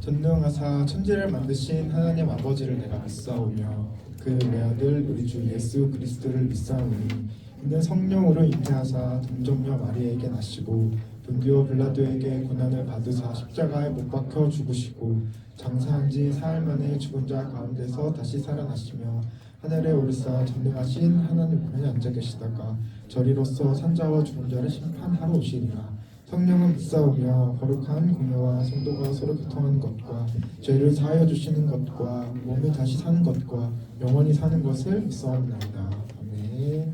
전능하사 천지를 만드신 하나님 아버지를 내가 믿사오며 그 외아들 우리 주 예수 그리스도를 믿사오니 이는 성령으로 잉태하사 동정녀 마리아에게 나시고 본디오 빌라도에게 고난을 받으사 십자가에 못 박혀 죽으시고 장사한 지 사흘 만에 죽은 자 가운데서 다시 살아나시며 하늘에 오르사 전능하신 하나님 우편에 앉아 계시다가 저리로서 산자와 죽은 자를 심판하러 오시리라. 성령은 믿사오며 거룩한 공예와 성도가 서로 교통하는 것과 죄를 사하여 주시는 것과 몸이 다시 사는 것과 영원히 사는 것을 믿사옵나이다. 아멘.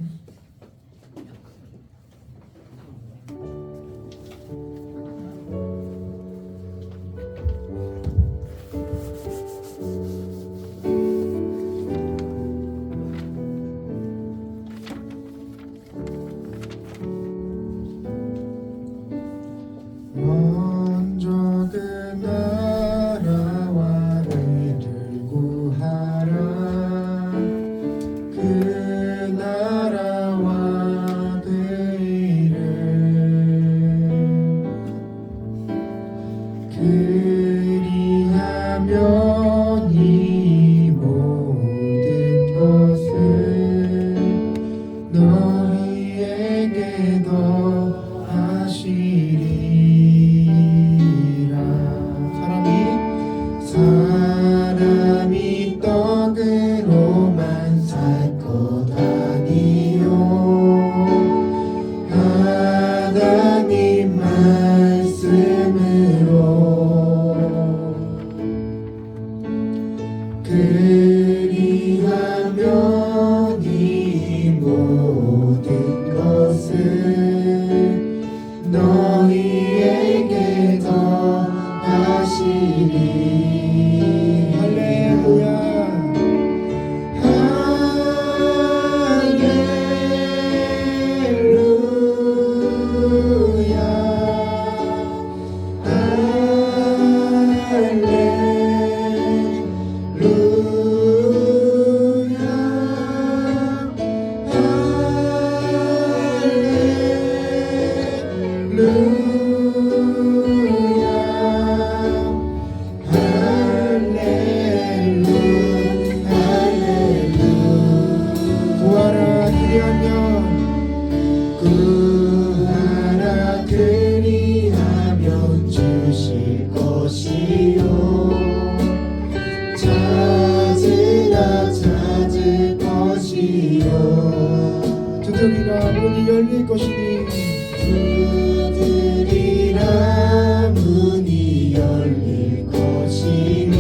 먼저 그 나라와 의를 구하라. 그 나라와 그 의를 그리하면 이 모든 것을 너희에게 더하시리. 사람이 떡으로만 살 것 아니요 하나님 말씀으로 그리하면 이 모든 것을 너희에게 더하시리. 구하라 그리하면 주실 것이요 찾으라 찾을 것이요 두드리라 문이 열릴 것이니 두드리라 문이 열릴 것이니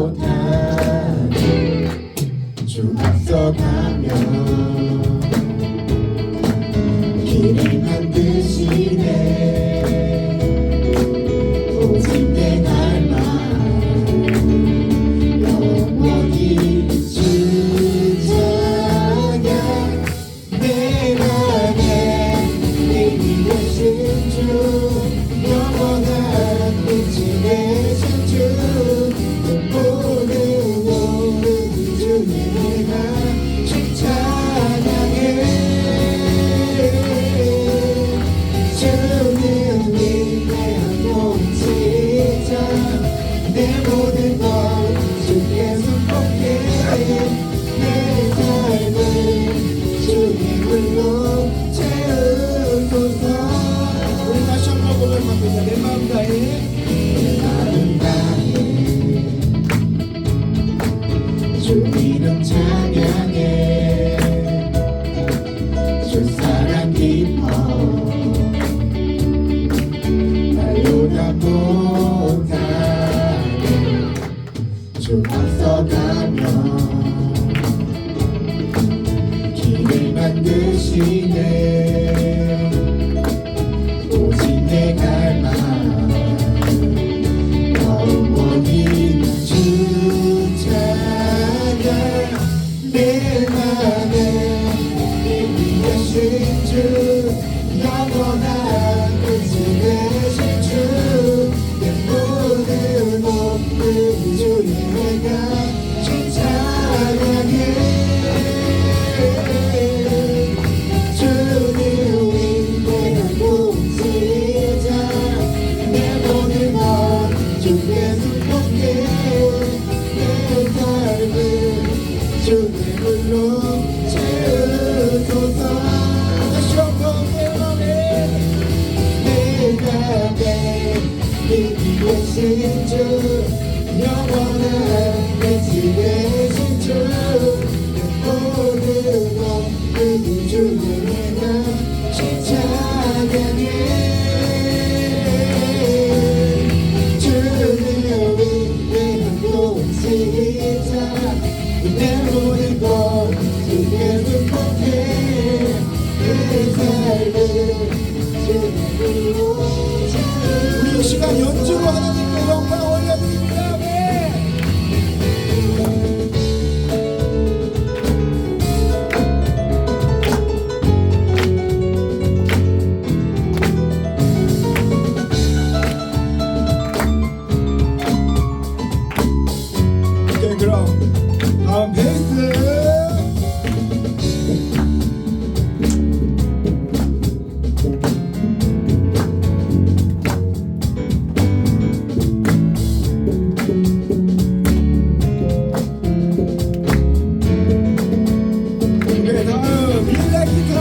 못하니 주 앞서가며 길을 만드시네. 오직 내 갈망 영원히 주 찬양. 내 맘에 내게 되신 주 영원한 빛이 되신 주 모든 주님 내가 주 찬양해. 주는 위대한 통치자. 내 모든 것 주께 순복해. 내 삶을 주의 불로 채우소서. 우리 다시 한번 고백합니다. 내 마음 다해 주 이름 찬양해. 주 사랑 깊어 말로 다 못하네. 주 앞서가며 길을 만드시네. 오직 내 갈망 영원히 주 찬양. 내 맘에 이미 계신 주 영원한 끝이 되신 주. 내 모든 모든 주의 내가 주 찬양해. 주는 위대한 통치자. 내 모든 것 주께 순복해. 내 삶을 주의 불로 채우소서. 다시 한번 내 맘에 이미 되신 주 영원한 빛이 되신 주. 내 모든 것 주의 내가 주 찬양해. 주는 위대한 통치자. 내 모든 것 주께 순복해. 내 삶을 주의 불로 채우소서. 우리 이 시간 연주로 하나님께 영광 올려드립니다. 아멘. 그럼 다음 베이스. 다음 일렉 기타.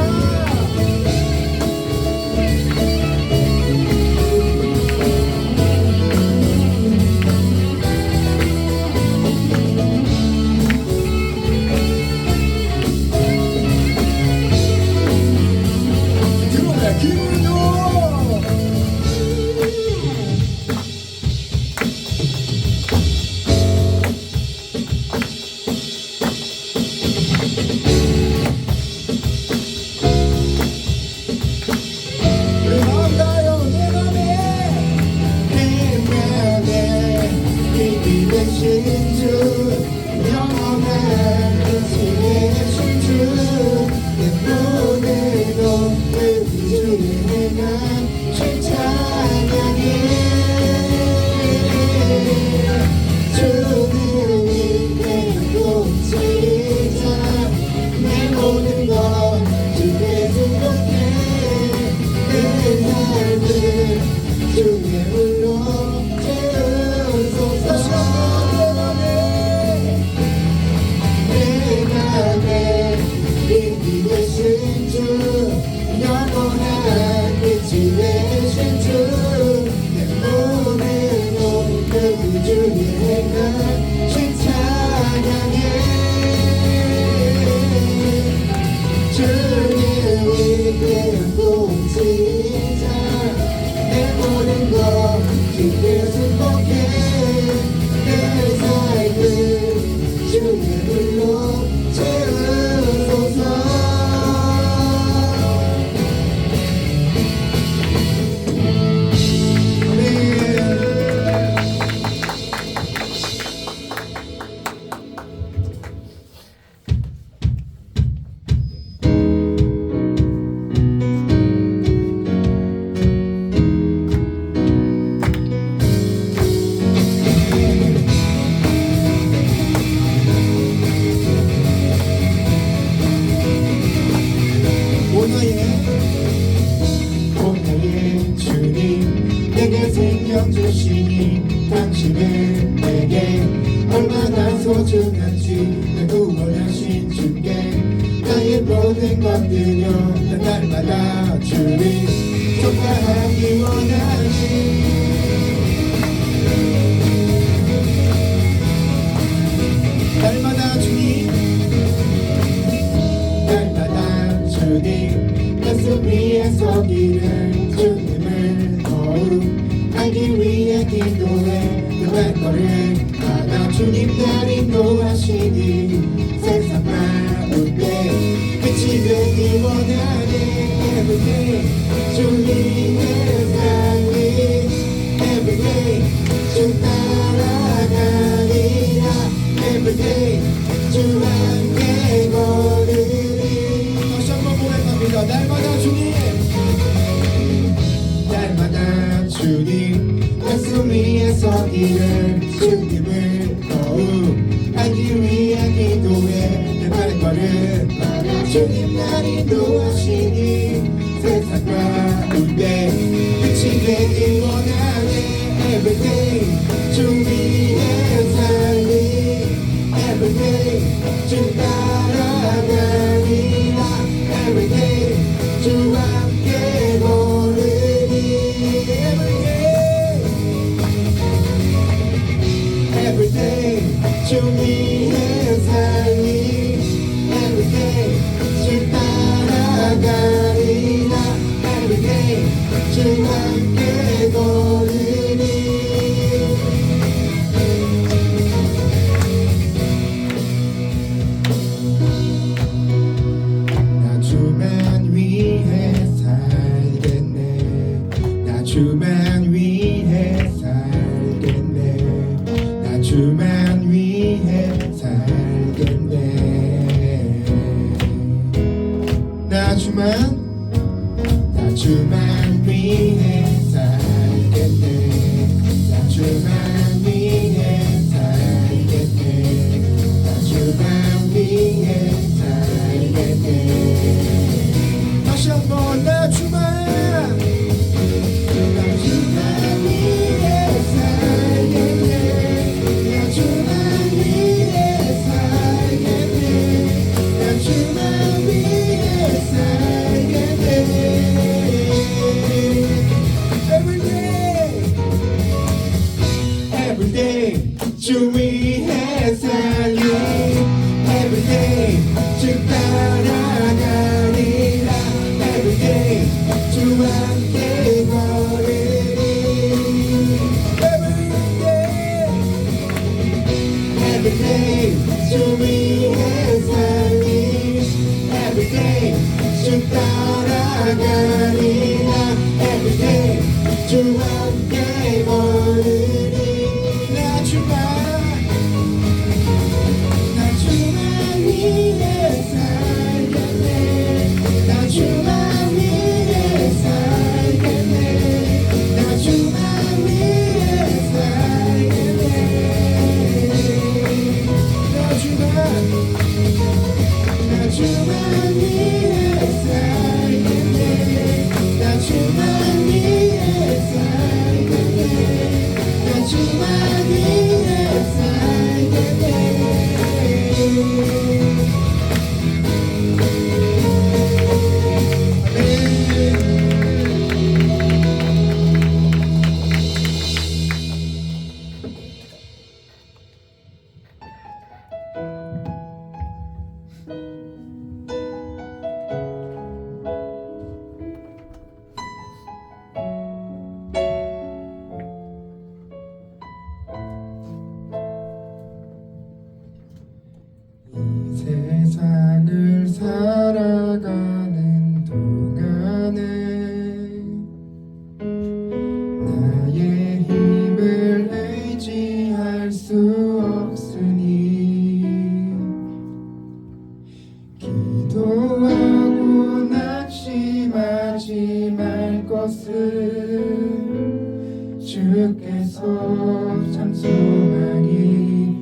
주께 순복해 소중한지 내 구원하신 주께 나의 모든 것 드려 난 날마다 주를 통과하기 원하니 날마다 주님 날마다 주님 가슴 위에 서기를 주님을 더욱 알기 위해 기도해 그만 걸음 받아 주님 날 인도하시니 세상 가운데 빛이 되기 원하네 Everyday 주님의 삶이 Everyday 주 따라가리라 Everyday 주 함께 걸으리 다시 한번 고백합니다 날마다 주님 날마다 주님 가슴 위에 서기를 주님을 더욱 알기 위해 기도해 내 발걸음 주님 날 인도하시니 세상 가운데 빛이 되길 원하네 Everyday 주 위에 살리 Everyday 주 따라가리라 Everyday 주 함께 걸으리 Everyday 주 위에 살리 Everyday 주 따라가리라 Everyday 주 함께 걸으리 나 주만 위해 살겠네 나 주만 위해 살겠네 나 주만 위해 살겠네 나 주만 위해 살겠네 나 주만 위해 살겠네 나 주만 위해 살겠네 다시 한번 나 주만 위해 살겠네 나 주만 위해 살겠네 나 주만 위해 살겠네 Everyday 주 위해 살리 Everyday 주 따라가리라 Everyday 주 함께 걸으리 Everyday 주 위해 살리 Everyday 주 따라가리라 Everyday 주 함께 걸으리 나 주만 위해 살겠네 나 주만 위해 살겠네 나 주만 위해 살겠네 나 주만 위해 살겠네 나 주만 위해 살겠네 나 주만 위해 살겠네 세상을 살아가는 동안에 나의 힘을 의지할 수 없으니 기도하고 낙심하지 말 것을 주께서 참 소망이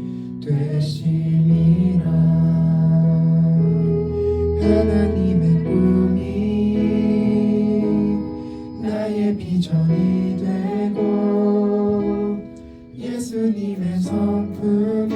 되심이라 하나님의 꿈이 나의 비전이 되고 예수님의 성품이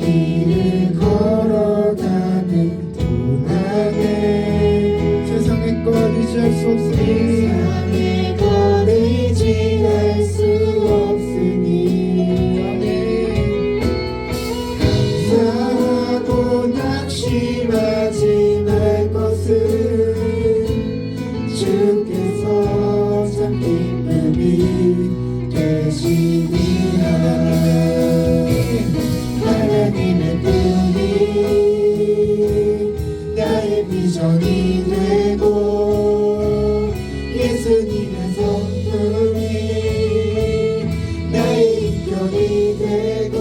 길을 걸어가는 도나에 세상의 것 의지할 수 없으니 세상의 것 의지할 수 없으니 감사하고 낙심하지 말 것은 주께서 참 기쁨이 되시니 하나님의 꿈이 나의 비전이 되고 예수님의 성품이 나의 인격이 되고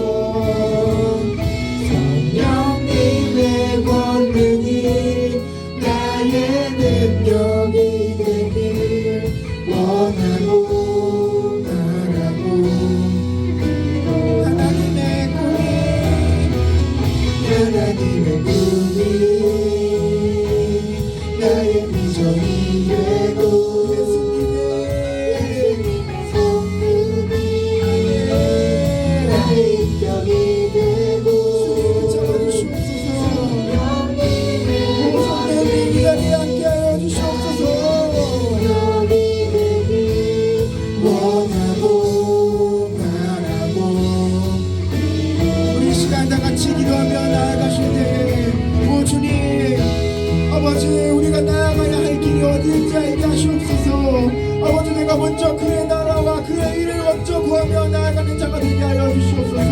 성령님의 권능이 나의 능력이 되길 원하고 바라고 하나님의 꿈이 나의 비전이 되고 예수님의 성품이 나의 인격이 되고 성령님의 성령님 이 자리에 함께하여 주시옵소서. 능력이 되길 원하고 바라고 우리 시간 다 같이 기도하며 나아가실 때에 오 주님 아버지 우리가 나아가야 할 길이 어디인지 알게 하시옵소서. 아버지 내가 먼저 그의 나라와 그의 일을 먼저 구하며 나아가는 자가 되게 하여 주시옵소서.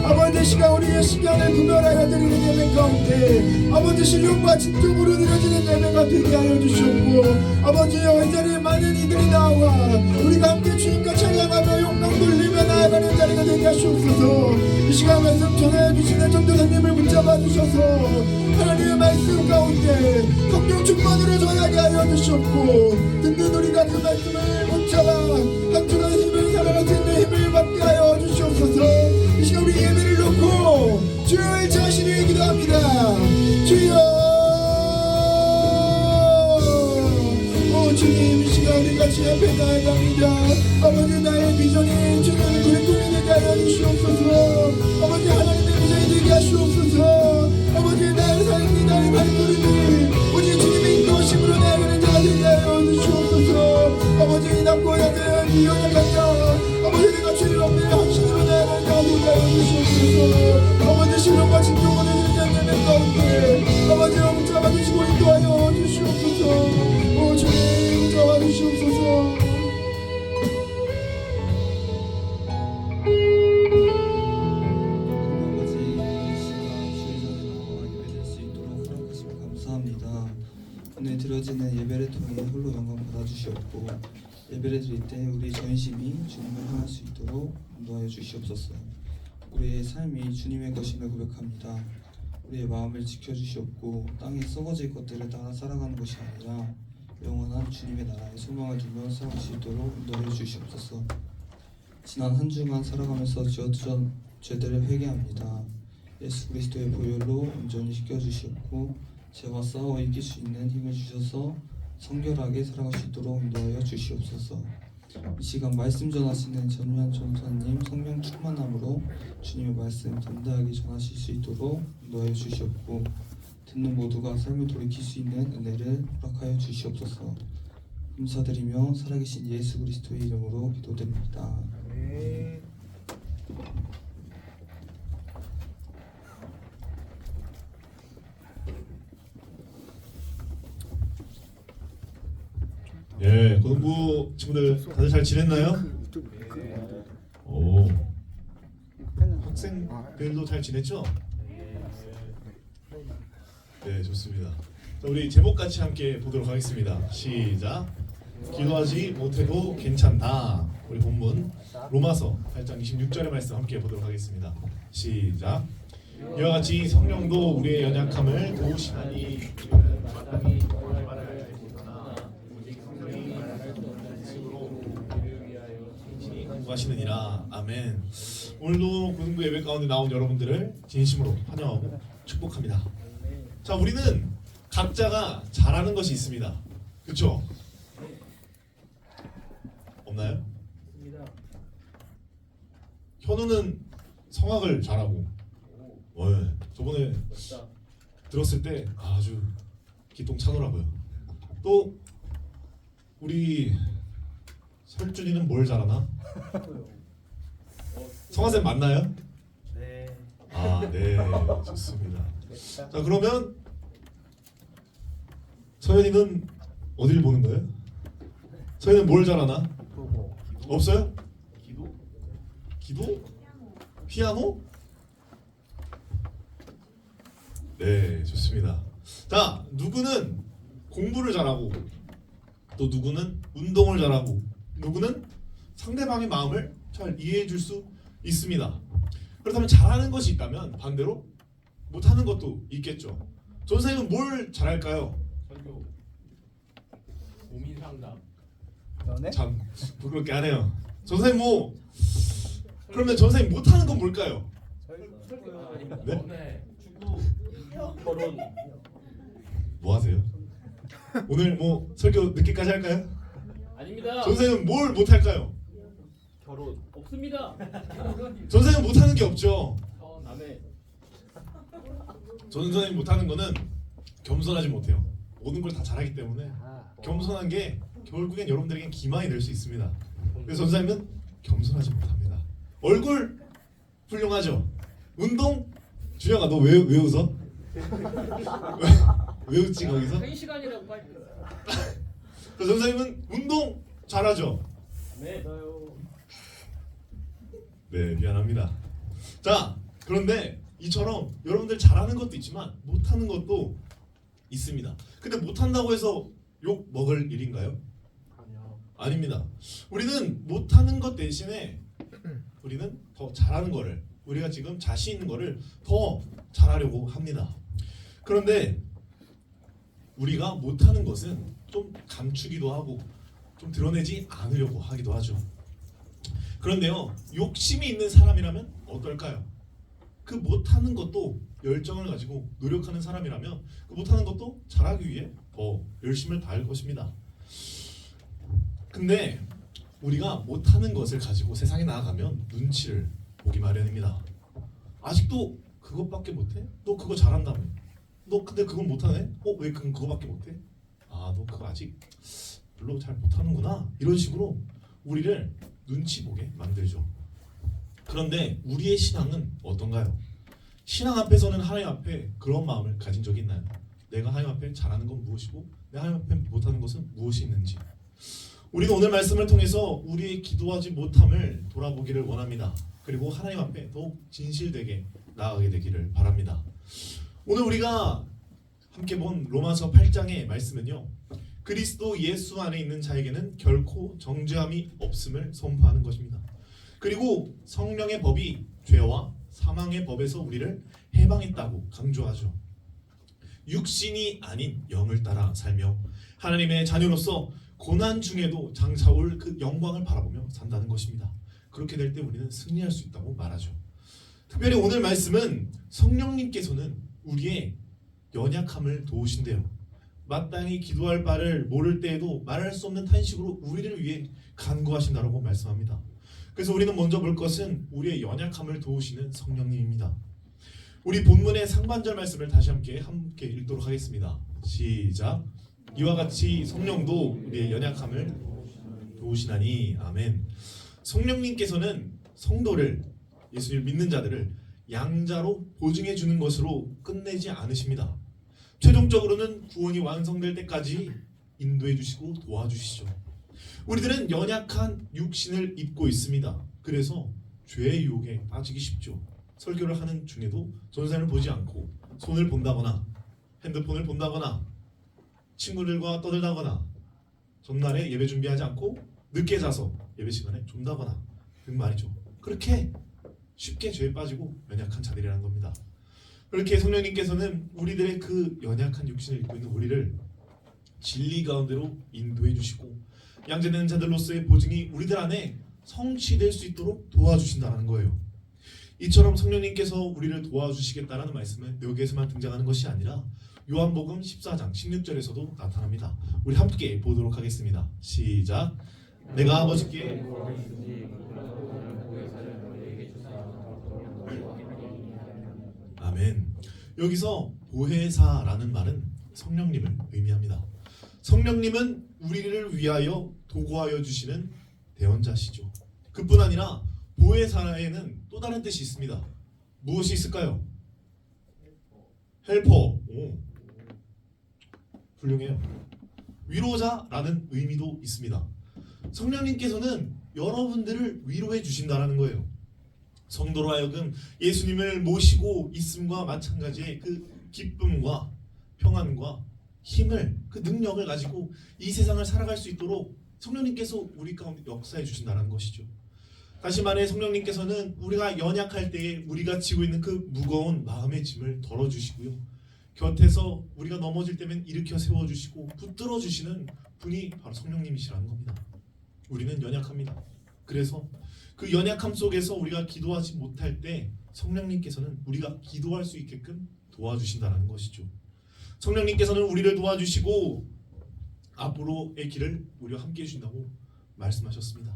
아버지 시간 우리의 시간을 구별하여 드리는 예배 가운데 아버지 신령과 진정으로 드려지는 예배가 되게 하여 주시옵고 아버지여 이 자리에 많은 이들이 나와 우리가 함께 주님과 찬양하며 영광 돌리며 나아가는 자리가 되게 하시옵소서. 이 시간 말씀 전해 주시는 전도사님을 붙잡아 주셔서 하나님의 말씀 가운데 성령 충만으로 전하게 하여 주시옵고 듣는 우리가 그 말씀을 붙잡아 한 주간 힘을 살아갈 수 있는 힘을 받게 하여 주시옵소서. 이 시간 우리 예배를 놓고 주의 자신을 기도합니다. 주여 오 주님 이 시간 우리가 주 앞에 나아갑니다. 아버지 나의 비전이 주님의 우리 꿈이 되게 하여 주시옵소서. 아버지 하나님의 비전이 되게 하시옵소서. 아버지 나의 삶이 나의 발걸음이 오직 주님의 인도하심으로 나아가는 자가 되게 하여 주시옵소서. 아버지 남고 낮은 이 연약한 자 아버지 내가 주님 앞에 확신으로 나아가는 자가 되게 하여 주시옵소서. 아버지 신령과 진정으로 드리는 예배 가운데 아버지 붙잡아 주시고 인도하여 주시옵소서. 오 주님 붙잡아 주시옵소서. 오늘 드려지는 예배를 통해 홀로 영광 받아주시옵고 예배를 드릴 때 우리 전심이 주님을 향할 수 있도록 인도하여 주시옵소서. 우리의 삶이 주님의 것임을 고백합니다. 우리의 마음을 지켜주시옵고 땅에 썩어질 것들을 따라 살아가는 것이 아니라 영원한 주님의 나라에 소망을 두며 살아갈 수 있도록 인도하여 주시옵소서. 지난 한 주간 살아가면서 지었던 죄들을 회개합니다. 예수 그리스도의 보혈로 온전히 씻겨주시옵고 죄와 싸워 이길 수 있는 힘을 주셔서 성결하게 살아갈 수 있도록 인도하여 주시옵소서. 이 시간 말씀 전하시는 전유한 전사님 성령 충만함으로 주님의 말씀 담대하게 전하실 수 있도록 인도하여 주시옵고 듣는 모두가 삶을 돌이킬 수 있는 은혜를 허락하여 주시옵소서. 감사드리며 살아계신 예수 그리스도의 이름으로 기도드립니다. 예, 고등부 친구들 다들 잘 지냈나요? 오, 학생들도 잘 지냈죠? 네, 좋습니다. 자, 우리 제목 같이 함께 보도록 하겠습니다. 시작. 기도하지 못해도 괜찮다. 우리 본문 로마서 8장 26절의 말씀 함께 보도록 하겠습니다. 시작. 이와 같이 성령도 우리의 연약함을 도우시나니 마땅히 말할 하시느니라. 아멘. 오늘도 고등부 예배 가운데 나온 여러분들을 진심으로 환영하고 축복합니다. 자, 우리는 각자가 잘하는 것이 있습니다. 그렇죠? 없나요? 현우는 성악을 잘하고 저번에 들었을 때 아주 기똥차더라고요. 또 우리 설준이는 뭘 잘하나? 성화쌤 맞나요? 네. 아, 네, 좋습니다. 자, 그러면 서현이는 어딜 보는 거예요? 서현이는 뭘 잘하나? 없어요? 기도? 피아노? 네, 좋습니다. 자, 누구는 공부를 잘하고 또 누구는 운동을 잘하고 누구는 상대방의 마음을 잘 이해해 줄 수 있습니다. 그렇다면 잘하는 것이 있다면 반대로 못하는 것도 있겠죠. 전 선생님은 뭘 잘할까요? 설교. 고민 상담. 연애? 참 부끄럽게 하네요. 전 선생님 그러면 전 선생님 못하는 건 뭘까요? 설교 아닙니다. 네? 연애, 축구, 결혼. 뭐 하세요? 오늘 설교 늦게까지 할까요? 아닙니다. 전 선생님 뭘 못할까요? 결혼 없습니다. 전 선생님 못하는 게 없죠. 남의 전 선생님 못하는 거는 겸손하지 못해요. 모든 걸 다 잘하기 때문에 겸손한 게 결국엔 여러분들에겐 기만이 될 수 있습니다. 그래서 전 선생님은 겸손하지 못합니다. 얼굴 훌륭하죠. 운동 준혁아 너 왜 웃어? 왜 웃지 거기서? 한 시간이라고 빨리. 그래서 전 선생님은 운동 잘하죠. 네. 네, 미안합니다. 자, 그런데 이처럼 여러분들 잘하는 것도 있지만 못하는 것도 있습니다. 근데 못한다고 해서 욕 먹을 일인가요? 아니요. 아닙니다. 우리는 못하는 것 대신에 우리는 더 잘하는 거를 우리가 지금 자신 있는 거를 더 잘하려고 합니다. 그런데 우리가 못하는 것은 좀 감추기도 하고 좀 드러내지 않으려고 하기도 하죠. 그런데요, 욕심이 있는 사람이라면 어떨까요? 그 못하는 것도 열정을 가지고 노력하는 사람이라면 그 못하는 것도 잘하기 위해 더 열심을 다할 것입니다. 근데 우리가 못하는 것을 가지고 세상에 나아가면 눈치를 보기 마련입니다. 아직도 그것밖에 못해? 너 그거 잘한다며? 너 근데 그건 못하네? 왜 그거밖에 못해? 아, 너 그거 아직 별로 잘 못하는구나. 이런 식으로 우리를 눈치 보게 만들죠. 그런데 우리의 신앙은 어떤가요? 신앙 앞에서는 하나님 앞에 그런 마음을 가진 적이 있나요? 내가 하나님 앞에 잘하는 건 무엇이고 내가 하나님 앞에 못하는 것은 무엇이 있는지. 우리는 오늘 말씀을 통해서 우리의 기도하지 못함을 돌아보기를 원합니다. 그리고 하나님 앞에 더욱 진실되게 나아가게 되기를 바랍니다. 오늘 우리가 함께 본 로마서 8장의 말씀은요, 그리스도 예수 안에 있는 자에게는 결코 정죄함이 없음을 선포하는 것입니다. 그리고 성령의 법이 죄와 사망의 법에서 우리를 해방했다고 강조하죠. 육신이 아닌 영을 따라 살며 하나님의 자녀로서 고난 중에도 장차올 그 영광을 바라보며 산다는 것입니다. 그렇게 될 때 우리는 승리할 수 있다고 말하죠. 특별히 오늘 말씀은 성령님께서는 우리의 연약함을 도우신대요. 마땅히 기도할 바를 모를 때에도 말할 수 없는 탄식으로 우리를 위해 간구하신다라고 말씀합니다. 그래서 우리는 먼저 볼 것은 우리의 연약함을 도우시는 성령님입니다. 우리 본문의 상반절 말씀을 다시 함께 읽도록 하겠습니다. 시작. 이와 같이 성령도 우리의 연약함을 도우시나니. 아멘. 성령님께서는 성도를, 예수님을 믿는 자들을 양자로 보증해 주는 것으로 끝내지 않으십니다. 최종적으로는 구원이 완성될 때까지 인도해 주시고 도와주시죠. 우리들은 연약한 육신을 입고 있습니다. 그래서 죄의 유혹에 빠지기 쉽죠. 설교를 하는 중에도 전산을 보지 않고 손을 본다거나 핸드폰을 본다거나 친구들과 떠들다거나 전날에 예배 준비하지 않고 늦게 자서 예배 시간에 존다거나 등 말이죠. 그렇게 쉽게 죄에 빠지고 연약한 자들이라는 겁니다. 그렇게 성령님께서는 우리들의 그 연약한 육신을 입고 있는 우리를 진리 가운데로 인도해 주시고 양자되는 자들로서의 보증이 우리들 안에 성취될 수 있도록 도와주신다는 거예요. 이처럼 성령님께서 우리를 도와주시겠다라는 말씀은 여기에서만 등장하는 것이 아니라 요한복음 14장 16절에서도 나타납니다. 우리 함께 보도록 하겠습니다. 시작. 내가 아버지께 아멘. 아멘. 여기서 보혜사라는 말은 성령님을 의미합니다. 성령님은 우리를 위하여 도구하여 주시는 대언자시죠. 그뿐 아니라 보혜사에는 또 다른 뜻이 있습니다. 무엇이 있을까요? 헬퍼. 오, 훌륭해요. 위로자라는 의미도 있습니다. 성령님께서는 여러분들을 위로해 주신다라는 거예요. 성도로 하여금 예수님을 모시고 있음과 마찬가지의 그 기쁨과 평안과 힘을, 그 능력을 가지고 이 세상을 살아갈 수 있도록 성령님께서 우리 가운데 역사해 주신다는 것이죠. 다시 말해 성령님께서는 우리가 연약할 때에 우리가 지고 있는 그 무거운 마음의 짐을 덜어주시고요, 곁에서 우리가 넘어질 때면 일으켜 세워주시고 붙들어 주시는 분이 바로 성령님이시라는 겁니다. 우리는 연약합니다. 그래서 그 연약함 속에서 우리가 기도하지 못할 때 성령님께서는 우리가 기도할 수 있게끔 도와주신다는 것이죠. 성령님께서는 우리를 도와주시고 앞으로의 길을 우리와 함께 해주신다고 말씀하셨습니다.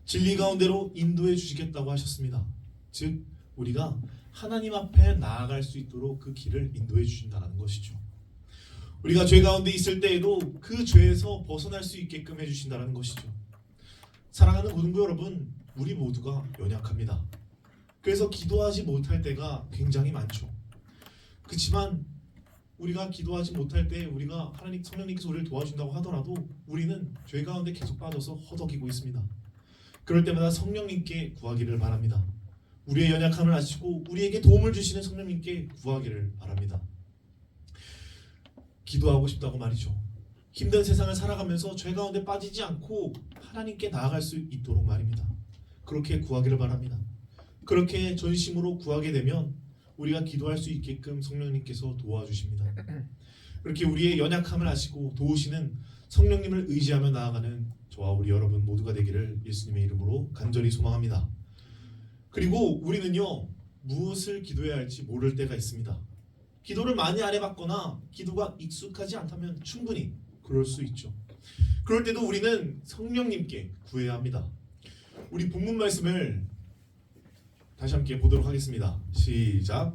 진리 가운데로 인도해 주시겠다고 하셨습니다. 즉 우리가 하나님 앞에 나아갈 수 있도록 그 길을 인도해 주신다는 것이죠. 우리가 죄 가운데 있을 때에도 그 죄에서 벗어날 수 있게끔 해주신다는 것이죠. 사랑하는 고등부 여러분, 우리 모두가 연약합니다. 그래서 기도하지 못할 때가 굉장히 많죠. 그렇지만 우리가 기도하지 못할 때 우리가 하나님 성령님께서 우리를 도와준다고 하더라도 우리는 죄 가운데 계속 빠져서 허덕이고 있습니다. 그럴 때마다 성령님께 구하기를 바랍니다. 우리의 연약함을 아시고 우리에게 도움을 주시는 성령님께 구하기를 바랍니다. 기도하고 싶다고 말이죠. 힘든 세상을 살아가면서 죄 가운데 빠지지 않고 하나님께 나아갈 수 있도록 말입니다. 그렇게 구하기를 바랍니다. 그렇게 전심으로 구하게 되면 우리가 기도할 수 있게끔 성령님께서 도와주십니다. 그렇게 우리의 연약함을 아시고 도우시는 성령님을 의지하며 나아가는 저와 우리 여러분 모두가 되기를 예수님의 이름으로 간절히 소망합니다. 그리고 우리는요, 무엇을 기도해야 할지 모를 때가 있습니다. 기도를 많이 안 해봤거나 기도가 익숙하지 않다면 충분히 그럴 수 있죠. 그럴 때도 우리는 성령님께 구해야 합니다. 우리 본문 말씀을 다시 함께 보도록 하겠습니다. 시작.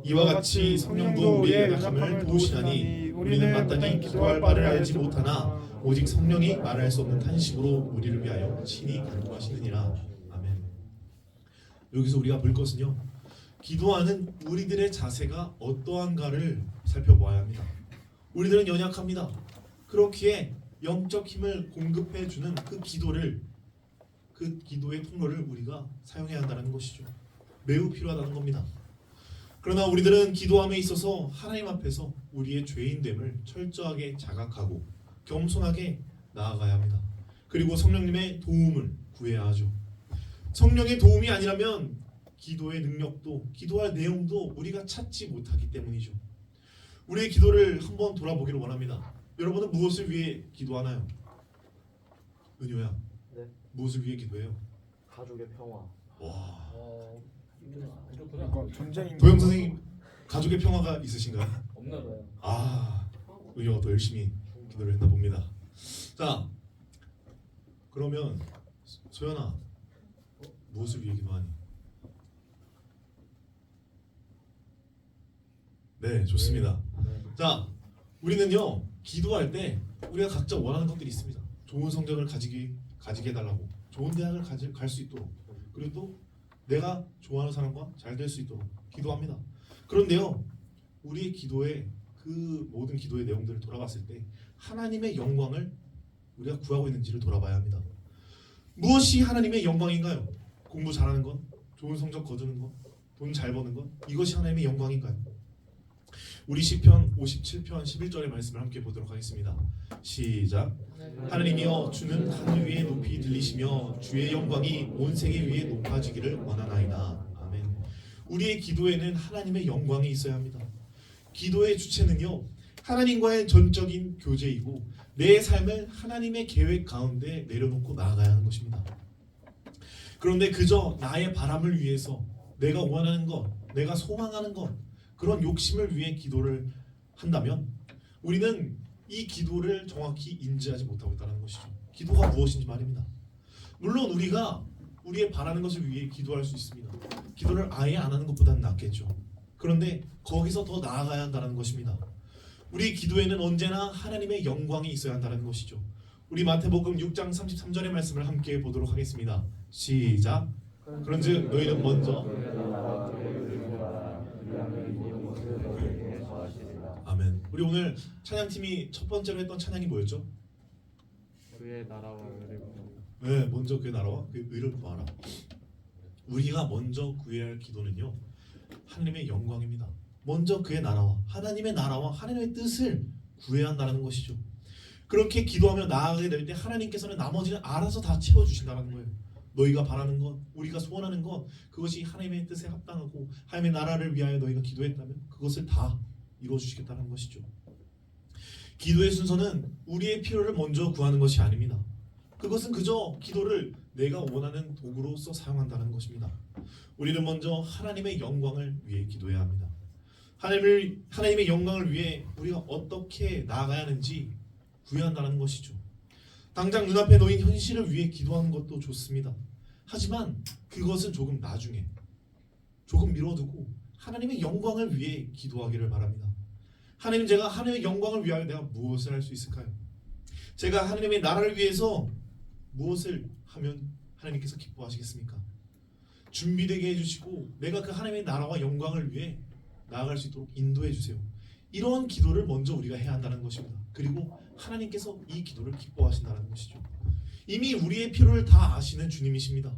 이와 같이 성령도 우리의 연약함을 도우시나니 우리는 마땅히 기도할 바를 알지 못하나 오직 성령이 말할 수 없는 탄식으로 우리를 위하여 친히 간구하시느니라. 아멘. 여기서 우리가 볼 것은요, 기도하는 우리들의 자세가 어떠한가를 살펴보아야 합니다. 우리들은 연약합니다. 그렇기에 영적 힘을 공급해 주는 그 기도를, 그 기도의 통로를 우리가 사용해야 한다는 것이죠. 매우 필요하다는 겁니다. 그러나 우리들은 기도함에 있어서 하나님 앞에서 우리의 죄인됨을 철저하게 자각하고 겸손하게 나아가야 합니다. 그리고 성령님의 도움을 구해야 하죠. 성령의 도움이 아니라면 기도의 능력도, 기도할 내용도 우리가 찾지 못하기 때문이죠. 우리의 기도를 한번 돌아보기를 원합니다. 여러분은 무엇을 위해 기도하나요? 은효야, 네. 무엇을 위해 기도해요? 가족의 평화. 와, 그렇구나. 그러니까 전쟁인 도영 선생님 가족의 평화가 있으신가요? 없나 봐요. 아, 은효가 더 열심히 기도를 했나 봅니다. 자, 그러면 소연아, 무엇을 위해 기도하니? 네, 좋습니다. 자, 우리는요, 기도할 때 우리가 각자 원하는 것들이 있습니다. 좋은 성적을 가지게 해달라고, 좋은 대학을 갈 수 있도록, 그리고 또 내가 좋아하는 사람과 잘 될 수 있도록 기도합니다. 그런데요, 우리의 기도의 그 모든 기도의 내용들을 돌아봤을 때 하나님의 영광을 우리가 구하고 있는지를 돌아봐야 합니다. 무엇이 하나님의 영광인가요? 공부 잘하는 것, 좋은 성적 거두는 것, 돈 잘 버는 것, 이것이 하나님의 영광인가요? 우리 시편 57편 11절의 말씀을 함께 보도록 하겠습니다. 시작. 하나님이여, 주는 하늘 위에 높이 들리시며 주의 영광이 온 세계 위에 높아지기를 원하나이다. 아멘. 우리의 기도에는 하나님의 영광이 있어야 합니다. 기도의 주체는요, 하나님과의 전적인 교제이고 내 삶을 하나님의 계획 가운데 내려놓고 나아가야 하는 것입니다. 그런데 그저 나의 바람을 위해서 내가 원하는 것, 내가 소망하는 것, 그런 욕심을 위해 기도를 한다면 우리는 이 기도를 정확히 인지하지 못하고 있다는 것이죠. 기도가 무엇인지 말입니다. 물론 우리가 우리의 바라는 것을 위해 기도할 수 있습니다. 기도를 아예 안 하는 것보다는 낫겠죠. 그런데 거기서 더 나아가야 한다는 것입니다. 우리 기도에는 언제나 하나님의 영광이 있어야 한다는 것이죠. 우리 마태복음 6장 33절의 말씀을 함께 보도록 하겠습니다. 시작. 그런즉 너희는 먼저 아멘. 우리 오늘 찬양팀이 첫 번째로 했던 찬양이 뭐였죠? 그의 나라와 의를 네, 먼저 그의 나라와 그 의를 구하라. 우리가 먼저 구해야 할 기도는요, 하나님의 영광입니다. 먼저 그의 나라와 하나님의 나라와 하나님의 뜻을 구해야 한다는 것이죠. 그렇게 기도하며 나아가게 될 때 하나님께서는 나머지는 알아서 다 채워주신다는 거예요. 너희가 바라는 것, 우리가 소원하는 것, 그것이 하나님의 뜻에 합당하고 하나님의 나라를 위하여 너희가 기도했다면 그것을 다 이루어주시겠다는 것이죠. 기도의 순서는 우리의 필요를 먼저 구하는 것이 아닙니다. 그것은 그저 기도를 내가 원하는 도구로서 사용한다는 것입니다. 우리는 먼저 하나님의 영광을 위해 기도해야 합니다. 하나님의 영광을 위해 우리가 어떻게 나아가야 하는지 구해야 한다는 것이죠. 당장 눈앞에 놓인 현실을 위해 기도하는 것도 좋습니다. 하지만 그것은 조금 나중에, 조금 미뤄두고 하나님의 영광을 위해 기도하기를 바랍니다. 하나님, 제가 하나님의 영광을 위하여 내가 무엇을 할 수 있을까요? 제가 하나님의 나라를 위해서 무엇을 하면 하나님께서 기뻐하시겠습니까? 준비되게 해주시고 내가 그 하나님의 나라와 영광을 위해 나아갈 수 있도록 인도해 주세요. 이런 기도를 먼저 우리가 해야 한다는 것입니다. 그리고 하나님께서 이 기도를 기뻐하신다는 것이죠. 이미 우리의 필요를 다 아시는 주님이십니다.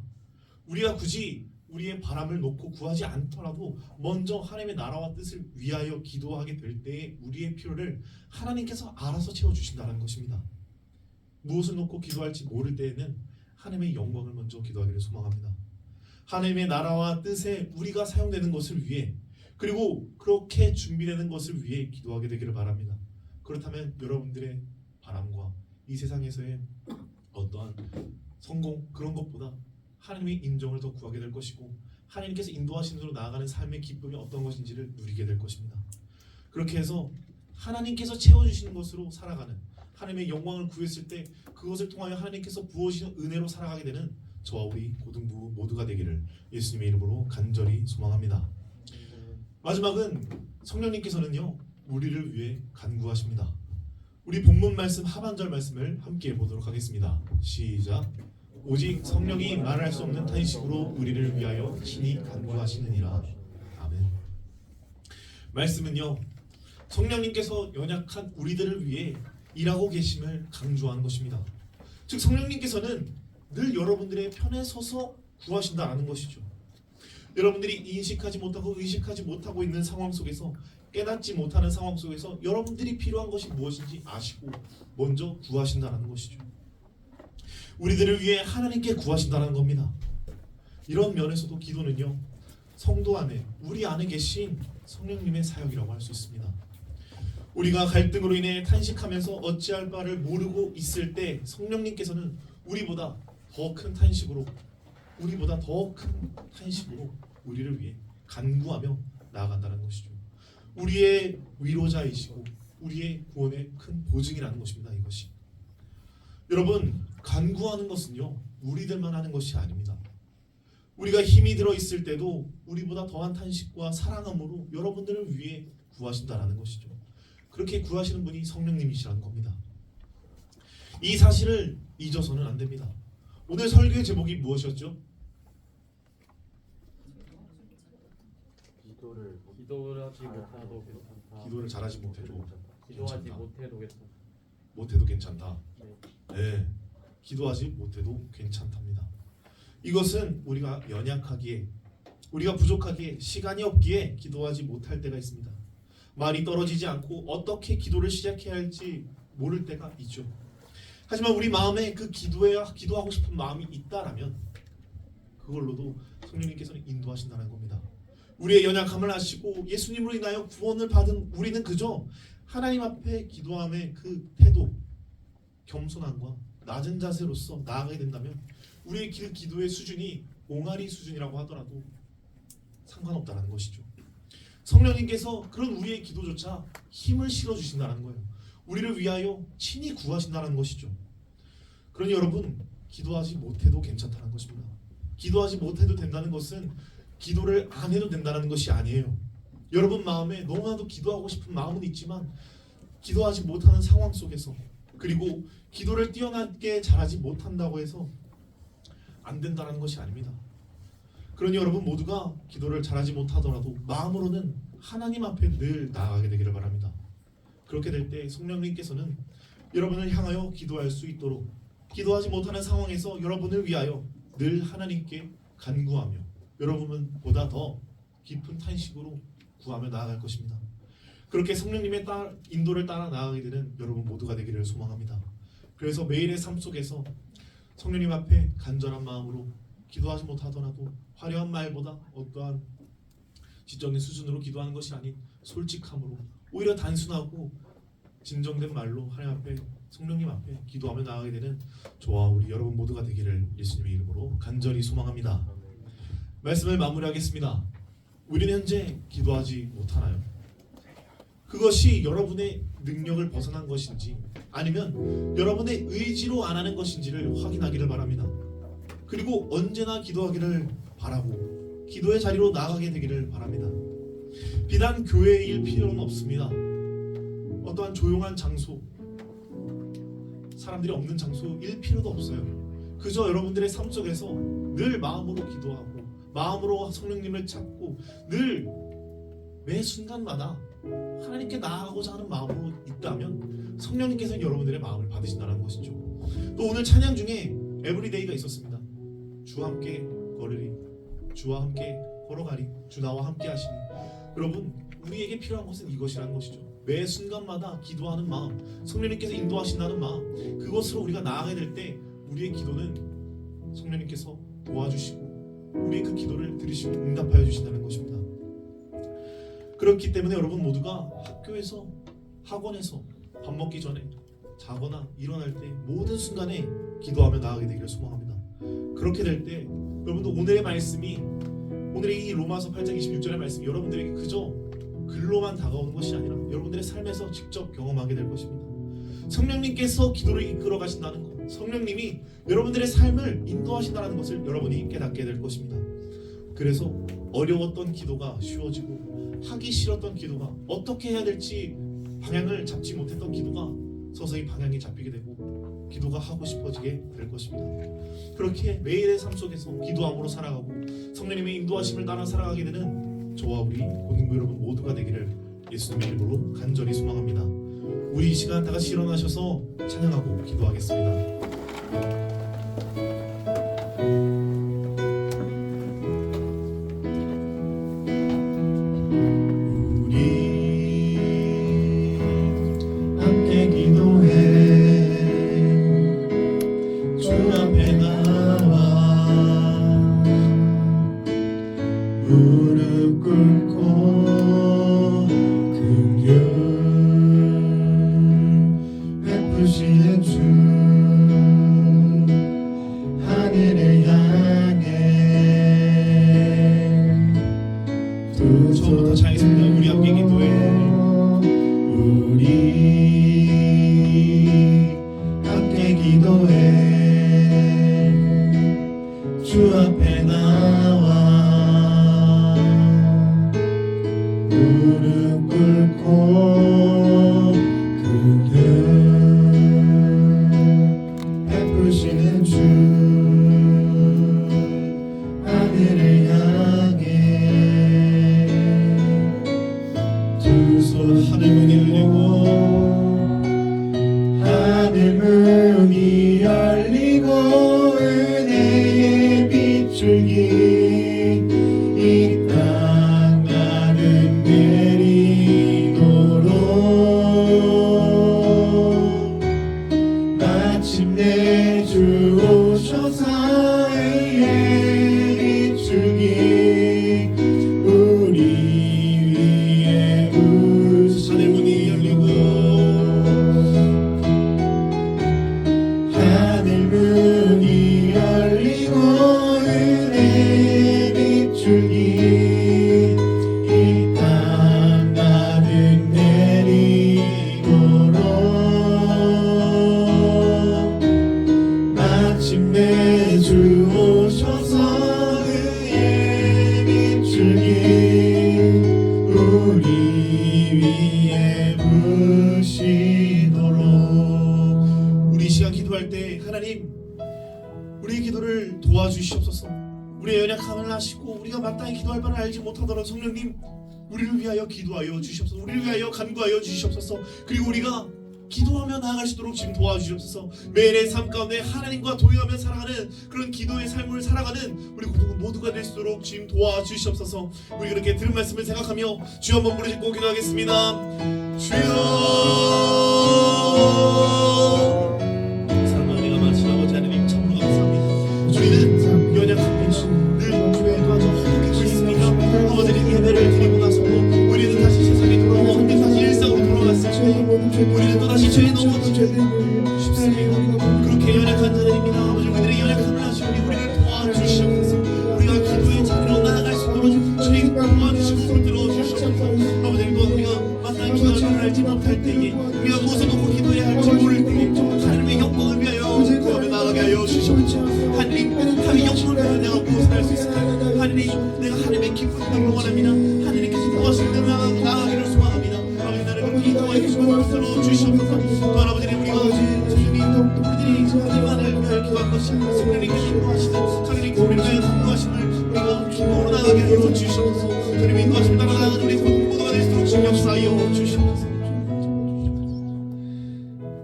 우리가 굳이 우리의 바람을 놓고 구하지 않더라도 먼저 하나님의 나라와 뜻을 위하여 기도하게 될 때에 우리의 필요를 하나님께서 알아서 채워주신다는 것입니다. 무엇을 놓고 기도할지 모를 때에는 하나님의 영광을 먼저 기도하기를 소망합니다. 하나님의 나라와 뜻에 우리가 사용되는 것을 위해, 그리고 그렇게 준비되는 것을 위해 기도하게 되기를 바랍니다. 그렇다면 여러분들의 바람과 이 세상에서의 어떠한 성공, 그런 것보다 하나님의 인정을 더 구하게 될 것이고 하나님께서 인도하시는 대로 나아가는 삶의 기쁨이 어떤 것인지를 누리게 될 것입니다. 그렇게 해서 하나님께서 채워주시는 것으로 살아가는, 하나님의 영광을 구했을 때 그것을 통하여 하나님께서 부어주시는 은혜로 살아가게 되는 저와 우리 고등부 모두가 되기를 예수님의 이름으로 간절히 소망합니다. 마지막은 성령님께서는요, 우리를 위해 간구하십니다. 우리 본문 말씀 하반절 말씀을 함께 보도록 하겠습니다. 시작. 오직 성령이 말할 수 없는 탄식으로 우리를 위하여 친히 간구하시느니라. 아멘. 말씀은요, 성령님께서 연약한 우리들을 위해 일하고 계심을 강조하는 것입니다. 즉 성령님께서는 늘 여러분들의 편에 서서 구하신다라는 것이죠. 여러분들이 인식하지 못하고 의식하지 못하고 있는 상황 속에서, 깨닫지 못하는 상황 속에서 여러분들이 필요한 것이 무엇인지 아시고 먼저 구하신다는 것이죠. 우리들을 위해 하나님께 구하신다는 겁니다. 이런 면에서도 기도는요, 성도 안에, 우리 안에 계신 성령님의 사역이라고 할 수 있습니다. 우리가 갈등으로 인해 탄식하면서 어찌할 바를 모르고 있을 때 성령님께서는 우리보다 더 큰 탄식으로 우리를 위해 간구하며 나아간다는 것이죠. 우리의 위로자이시고 우리의 구원의 큰 보증이라는 것입니다. 이것이, 여러분, 간구하는 것은요, 우리들만 하는 것이 아닙니다. 우리가 힘이 들어 있을 때도 우리보다 더한 탄식과 사랑함으로 여러분들을 위해 구하신다라는 것이죠. 그렇게 구하시는 분이 성령님이시라는 겁니다. 이 사실을 잊어서는 안 됩니다. 오늘 설교의 제목이 무엇이었죠? 기도를 하지 못해도 괜찮다. 기도를 잘하지 못해도 기도하지 괜찮다. 못해도 괜찮다. 못해도 괜찮다. 네. 네, 기도하지 못해도 괜찮답니다. 이것은 우리가 연약하기에, 우리가 부족하기에, 시간이 없기에 기도하지 못할 때가 있습니다. 말이 떨어지지 않고 어떻게 기도를 시작해야 할지 모를 때가 있죠. 하지만 우리 마음에 그 기도하고 싶은 마음이 있다라면 그걸로도 성령님께서는 인도하신다는 겁니다. 우리의 연약함을 아시고 예수님으로 인하여 구원을 받은 우리는 그저 하나님 앞에 기도함의 그 태도, 겸손함과 낮은 자세로서 나아가게 된다면 우리의 기도의 수준이 옹알이 수준이라고 하더라도 상관없다는 것이죠. 성령님께서 그런 우리의 기도조차 힘을 실어주신다는 거예요. 우리를 위하여 친히 구하신다는 것이죠. 그러니 여러분, 기도하지 못해도 괜찮다는 것입니다. 기도하지 못해도 된다는 것은 기도를 안 해도 된다는 것이 아니에요. 여러분 마음에 너무나도 기도하고 싶은 마음은 있지만 기도하지 못하는 상황 속에서, 그리고 기도를 뛰어나게 잘하지 못한다고 해서 안 된다는 것이 아닙니다. 그러니 여러분 모두가 기도를 잘하지 못하더라도 마음으로는 하나님 앞에 늘 나아가게 되기를 바랍니다. 그렇게 될 때 성령님께서는 여러분을 향하여 기도할 수 있도록, 기도하지 못하는 상황에서 여러분을 위하여 늘 하나님께 간구하며 여러분은 보다 더 깊은 탄식으로 구하며 나아갈 것입니다. 그렇게 성령님의 인도를 따라 나아가게 되는 여러분 모두가 되기를 소망합니다. 그래서 매일의 삶 속에서 성령님 앞에 간절한 마음으로, 기도하지 못하더라도 화려한 말보다 어떠한 지적인 수준으로 기도하는 것이 아닌 솔직함으로, 오히려 단순하고 진정된 말로 하나님 앞에, 성령님 앞에 기도하며 나아가게 되는 저와 우리 여러분 모두가 되기를 예수님의 이름으로 간절히 소망합니다. 말씀을 마무리하겠습니다. 우리는 현재 기도하지 못하나요? 그것이 여러분의 능력을 벗어난 것인지 아니면 여러분의 의지로 안 하는 것인지를 확인하기를 바랍니다. 그리고 언제나 기도하기를 바라고 기도의 자리로 나아가게 되기를 바랍니다. 비단 교회일 필요는 없습니다. 어떠한 조용한 장소, 사람들이 없는 장소일 필요도 없어요. 그저 여러분들의 삶 속에서 늘 마음으로 기도하고 마음으로 성령님을 찾고 늘 매 순간마다 하나님께 나아가고자 하는 마음으로 있다면 성령님께서는 여러분들의 마음을 받으신다는 것이죠. 또 오늘 찬양 중에 에브리데이가 있었습니다. 주와 함께 걸으리, 주와 함께 걸어가리, 주 나와 함께 하시니. 여러분, 우리에게 필요한 것은 이것이라는 것이죠. 매 순간마다 기도하는 마음, 성령님께서 인도하신다는 마음, 그것으로 우리가 나아가게 될 때 우리의 기도는 성령님께서 도와주시고 우리의 그 기도를 들으시고 응답하여 주신다는 것입니다. 그렇기 때문에 여러분 모두가 학교에서, 학원에서, 밥 먹기 전에, 자거나 일어날 때 모든 순간에 기도하며 나아가게 되기를 소망합니다. 그렇게 될 때 여러분도 오늘의 말씀이, 오늘의 이 로마서 8장 26절의 말씀이 여러분들에게 그저 글로만 다가오는 것이 아니라 여러분들의 삶에서 직접 경험하게 될 것입니다. 성령님께서 기도를 이끌어 가신다는 것, 성령님이 여러분들의 삶을 인도하신다는 것을 여러분이 깨닫게 될 것입니다. 그래서 어려웠던 기도가 쉬워지고 하기 싫었던 기도가, 어떻게 해야 될지 방향을 잡지 못했던 기도가 서서히 방향이 잡히게 되고 기도가 하고 싶어지게 될 것입니다. 그렇게 매일의 삶 속에서 기도함으로 살아가고 성령님의 인도하심을 따라 살아가게 되는 저와 우리 고등부 여러분 모두가 되기를 예수님의 이름으로 간절히 소망합니다. 우리 이 시간 다 같이 일어나셔서 찬양하고 기도하겠습니다. 무릎 꿇고 긍휼 베푸시는 주 하늘을 향해 두 처음부터 찬양했습니다. 우리 함께 기도해. 우리 함께 기도해. 주 앞에 나와 무릎 꿇고 긍휼 베푸시는 주 하늘을 향해 두 손 하늘 문이 열리고 하늘 문이 열리고 은혜의 빛줄기 이 땅 가득 내리도록 마침내 주 오셔서 의의 빛줄기 우리 위에 우시 우리의 연약함을 아시고 우리가 마땅히 기도할 바를 알지 못하더라도 성령님 우리를 위하여 기도하여 주시옵소서. 우리를 위하여 간구하여 주시옵소서. 그리고 우리가 기도하며 나아갈 수 있도록 지금 도와주시옵소서. 매일의 삶 가운데 하나님과 동행하며 살아가는 그런 기도의 삶을 살아가는 우리 모두가 될 수 있도록 지금 도와주시옵소서. 우리 그렇게 들은 말씀을 생각하며 주여 한번 부르짖고 기도하겠습니다. 주여 사랑하는 내가 많으신 아버지 하나님 참으로 감사합니다. 우리는 연약함에 늘 주의 도와줘 허덕이고 있습니다. 아버지는 예배를 드리고 나서도 우리는 다시 세상에 돌아와 우리 다시 일상으로 돌아갔을 때 우리는 또다시 죄에 넘어지고 싶습니다. 그렇게 연약한 자들입니다. 아버지 우리들의 연약함을 아시고 우리를 도와주시옵소서. 우리가 기도의 자리로 나아갈 수 있도록 주님 도와주시고 붙들어 주시옵소서. 아버지 또 우리가 마땅히 기도할 줄 알지 못할 때에 우리가 무엇을 놓고 기도해야 할지 모를 때에 하나님의 영광을 위하여 구하며 나아가게 하여 주시옵소서. 하나님 영광을 위하여 내가 무엇을 할 수 있을까요? 하나님 내가 하나님의 기쁨을 원합니다. 하나님께서 도와주시는 대로 나아가기를 소망합니다. 아버지 나를 그렇게 인도하여 주시고 붙들어 주시옵소서. 또 아버지 우리가 우리들이 하나님만을 위하여 기도한 것이 성령님께서 인도하시는 성령님께서 우리를 위하여 인도하심을 우리가 기도로 나가게 하여 주시옵소서. 주님의 인도하심을 따라 나가는 우리 모두가 될 수 있도록 주님 역사하여 주시옵소서.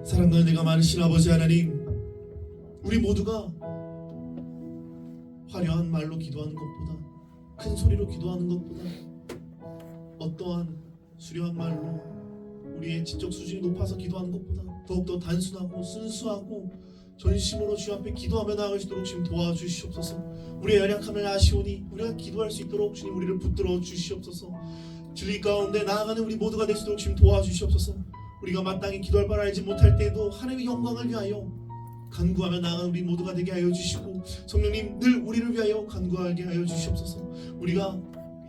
사랑하는 내가 많으신 아버지 하나님 우리 모두가 화려한 말로 기도하는 것보다 큰 소리로 기도하는 것보다 어떠한 수려한 말로 우리의 지적 수준이 높아서 기도하는 것보다 더욱더 단순하고 순수하고 전심으로 주 앞에 기도하며 나아갈 수 있도록 주님 도와주시옵소서. 우리의 연약함을 아시오니 우리가 기도할 수 있도록 주님 우리를 붙들어 주시옵소서. 진리 가운데 나아가는 우리 모두가 될 수 있도록 주님 도와주시옵소서. 우리가 마땅히 기도할 바를 알지 못할 때에도 하나님의 영광을 위하여 간구하며 나아가는 우리 모두가 되게 하여 주시고 성령님 늘 우리를 위하여 간구하게 하여 주시옵소서. 우리가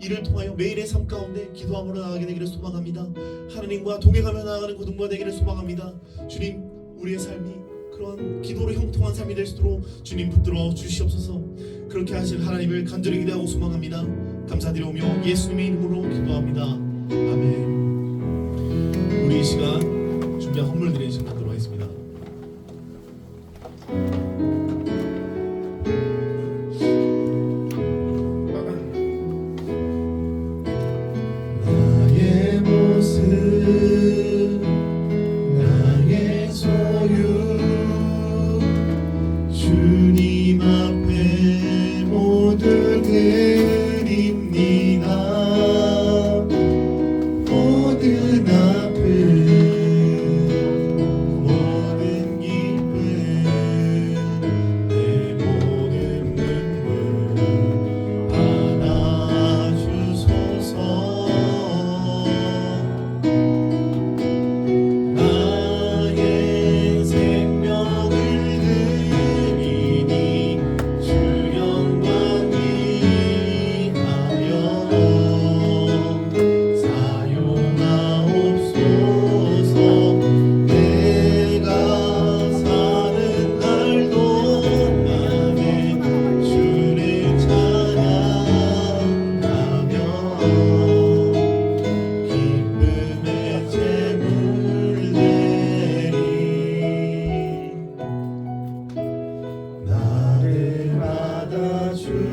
이를 통하여 매일의 삶 가운데 기도함으로 나아가게 되기를 소망합니다. 하나님과 동행하며 나아가는 고등부가 되기를 소망합니다. 주님 우리의 삶이 그런 기도로 형통한 삶이 될 수 있도록 주님 붙들어 주시옵소서. 그렇게 하실 하나님을 간절히 기대하고 소망합니다. 감사드리오며 예수님의 이름으로 기도합니다. 아멘. 우리 이 시간 준비한 헌물 드리는 시간 갖도록 하겠습니다. 나의 모습 나의 소유 주님 앞에 모두 드립니다. 모든 아픔 모든 기쁨 내 모든 눈물 안아주소서. 나의 생명을 드리니 주 영광 위하여 사용하옵소서. 내가 사는 날도 나의 주를 찬양하며 기쁨의 제물 내리 나를 받아주소서.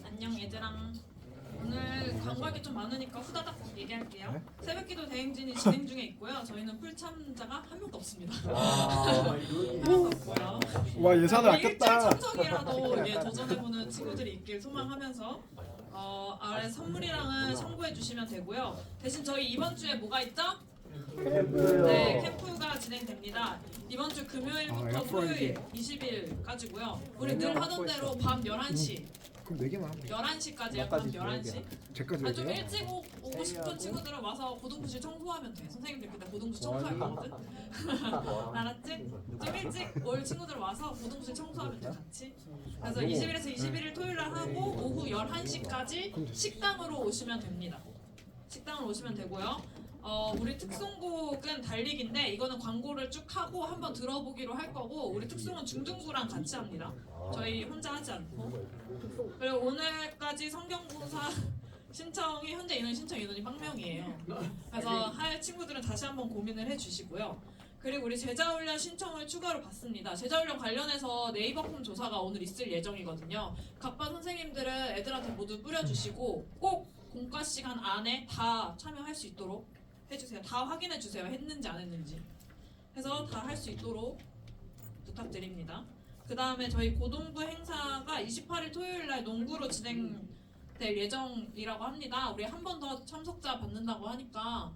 안녕 얘들아. 오늘 광고할 게 좀 많으니까 후다닥 얘기할게요. 새벽기도 대행진이 진행 중에 있고요. 저희는 풀 참자가 한 명도 없습니다. 한 명도 없고요. 와 예산을 일절 아꼈다. 참석이라도 이게 도전해보는 친구들이 있길 소망하면서 아래 선물이랑은 참고해 주시면 되고요. 대신 저희 이번 주에 뭐가 있죠? 네, 캠프가 진행됩니다. 이번 주 금요일부터 토요일 20일까지고요. 우리 늘 하던 대로 밤 11시 그럼 4개만 하면 돼. 11시까지요. 밤 11시. 제까지 좀 일찍 오고 싶은 친구들은 와서 고등부실 청소하면 돼. 선생님들 그때 고등부실 청소할 거거든. 알았지? 좀 일찍 올 친구들 와서 고등부실 청소하면 돼 같이. 그래서 20일에서 21일 토요일 날 하고 오후 11시까지 식당으로 오시면 됩니다. 식당으로 오시면 되고요. 우리 특송곡은 달리기인데 이거는 광고를 쭉 하고 한번 들어보기로 할 거고 우리 특송은 중등부랑 같이 합니다. 저희 혼자 하지 않고. 그리고 오늘까지 성경봉사 신청이 현재 인원 신청 인원이 빵명이에요. 그래서 할 친구들은 다시 한번 고민을 해주시고요. 그리고 우리 제자훈련 신청을 추가로 받습니다. 제자훈련 관련해서 네이버 폼 조사가 오늘 있을 예정이거든요. 각 반 선생님들은 애들한테 모두 뿌려주시고 꼭 공과 시간 안에 다 참여할 수 있도록 해주세요. 다 확인해주세요. 했는지 안 했는지. 해서 다 할 수 있도록 부탁드립니다. 그 다음에 저희 고동부 행사가 28일 토요일날 농구로 진행될 예정이라고 합니다. 우리 한 번 더 참석자 받는다고 하니까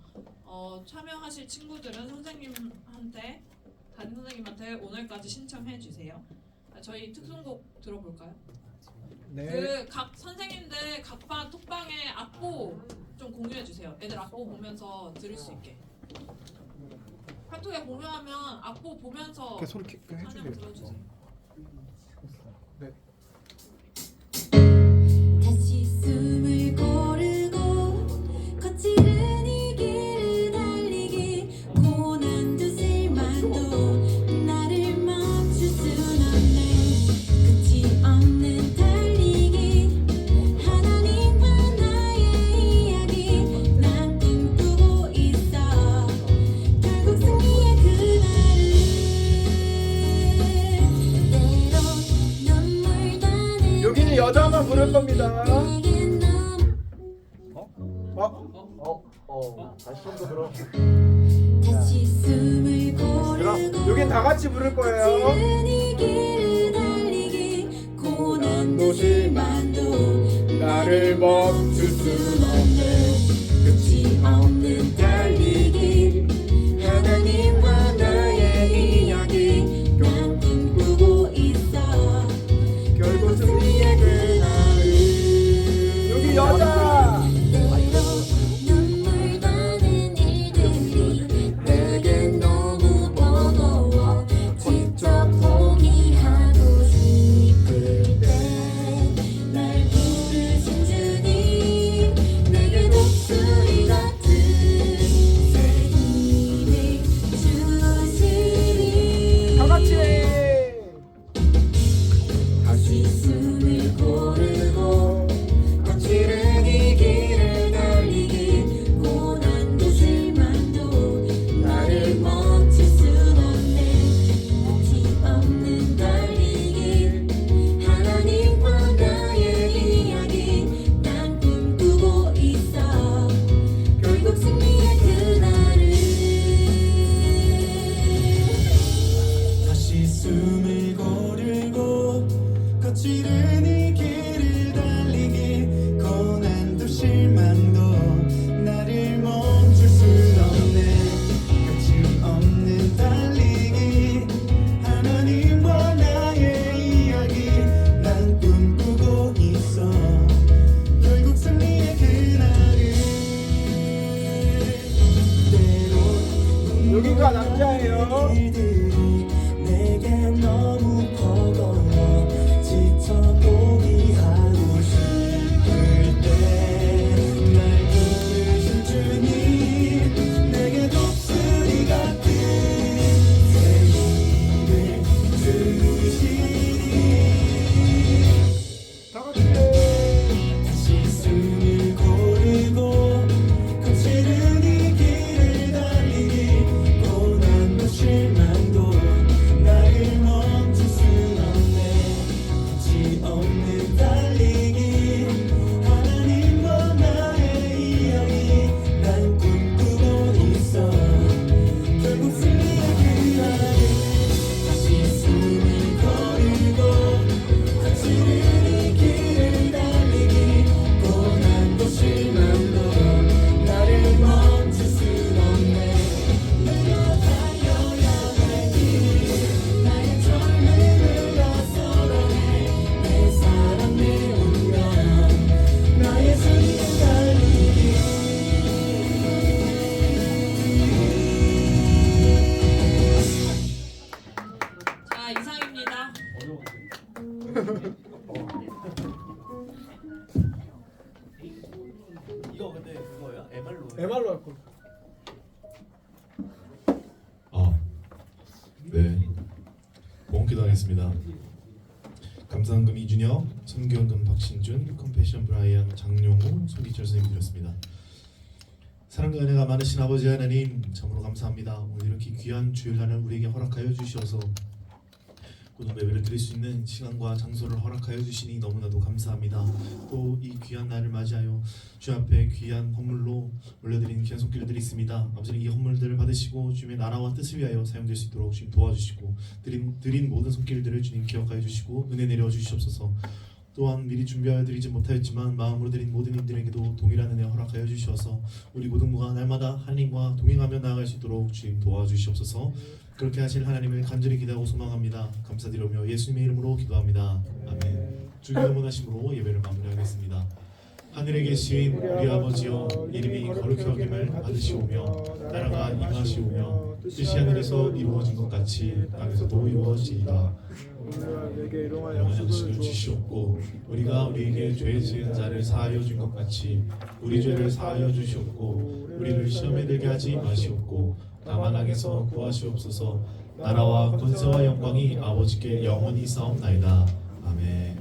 참여하실 친구들은 선생님한테 담임 선생님한테 오늘까지 신청해 주세요. 저희 특송곡 들어볼까요? 네. 그 각 선생님들 각반 톡방에 악보 좀 공유해 주세요. 애들 악보 보면서 들을 수 있게. 카톡에 공유하면 악보 보면서 소리 찬양 들어주세요. 네. 다시 숨을 고르고 거칠은 이 길을 달리기 고난도 실망도 나를 멈출 순 없네 끝이 없는 달리기 하나님과 나의 이야기 난 꿈꾸고 있어 결국 승리의 그날을 때론 눈물 나는 여기는 여자만 부를 겁니다. 내겐 너무 다시 좀 더 들어. 다시 숨을 고르고 여긴 다 같이 부를 거예요. 거칠은 이 길을 달리기 고난도 실망도 나를 멈출 순 없는 끝이 없는 달리기 하나님과 나의 이야기 난 꿈꾸고 있어 결국 승리의 그날을. 여기 여자. 때로 눈물 나는 일들이 내겐 너무 버거워 지쳐 포기하고 싶을 때 날 부르신 주님 내게 독수리 같은 새 힘을 주시니 다 같이. 다시 숨을 고르고 거칠은 이 길을 달리기 고난도 실망도 나를 멈출 순 없네 끝이 없는 달리기 하나님과 나의 이야기 난 꿈꾸고 있어 결국 승리의 그날을 다시 숨을 고르고 거칠은 이 길을 달리기 고난도 실망도 나를 멈출 순 없네 끝이 없는 달리기 하나님과 나의 이야기 난 꿈꾸고 있어 결국 승리의 그날을 때론 여기가 남자예요. 일들이 내게 너무 버거워 지쳐 포기하고 싶을 때 날 부르신 주님 내게 독수리 같은 새 힘을 주시니 다 같이. 다시 숨을 고르고 거칠은 이 길을 달리기 고난도 실망도 나를 멈출 수 기도하겠습니다. 감사헌금 이준혁, 선교헌금 박신준, 컴패션 브라이언 장용우, 송기철 선생님 드렸습니다. 사랑과 은혜가 많으신 아버지 하나님 참으로 감사합니다. 오늘 이렇게 귀한 주일날을 우리에게 허락하여 주셔서 고등 예배를 드릴 수 있는 시간과 장소를 허락하여 주시니 너무나도 감사합니다. 또 이 귀한 날을 맞이하여 주 앞에 귀한 헌물로 올려드리는 귀한 손길들이 있습니다. 아버지는 이 헌물들을 받으시고 주님의 나라와 뜻을 위하여 사용될 수 있도록 주님 도와주시고 드린 모든 손길들을 주님 기억하여 주시고 은혜 내려 주시옵소서. 또한 미리 준비하여 드리지 못하였지만 마음으로 드린 모든 이들에게도 동일한 은혜 허락하여 주셔서 우리 고등부가 날마다 하나님과 동행하며 나아갈 수 있도록 주님 도와주시옵소서. 그렇게 하실 하나님을 간절히 기대하고 소망합니다. 감사드리며 예수님의 이름으로 기도합니다. 아멘. 주님의 원하심으로 예배를 마무리하겠습니다. 하늘에 계신 우리 아버지여, 이름이 거룩히 여김을 받으시오며 나라가 임하시오며 뜻이 하늘에서 이루어진 것 같이 땅에서도 이루어지이다. 영원한 양식을 주시옵고 우리가 우리에게 죄 지은 자를 사하여 준 것 같이 우리 죄를 사하여 주시옵고 우리를 시험에 들게 하지 마시옵고 다만 악에서 구하시옵소서. 나라와 권세와 영광이 아버지께 영원히 싸움나이다. 아멘.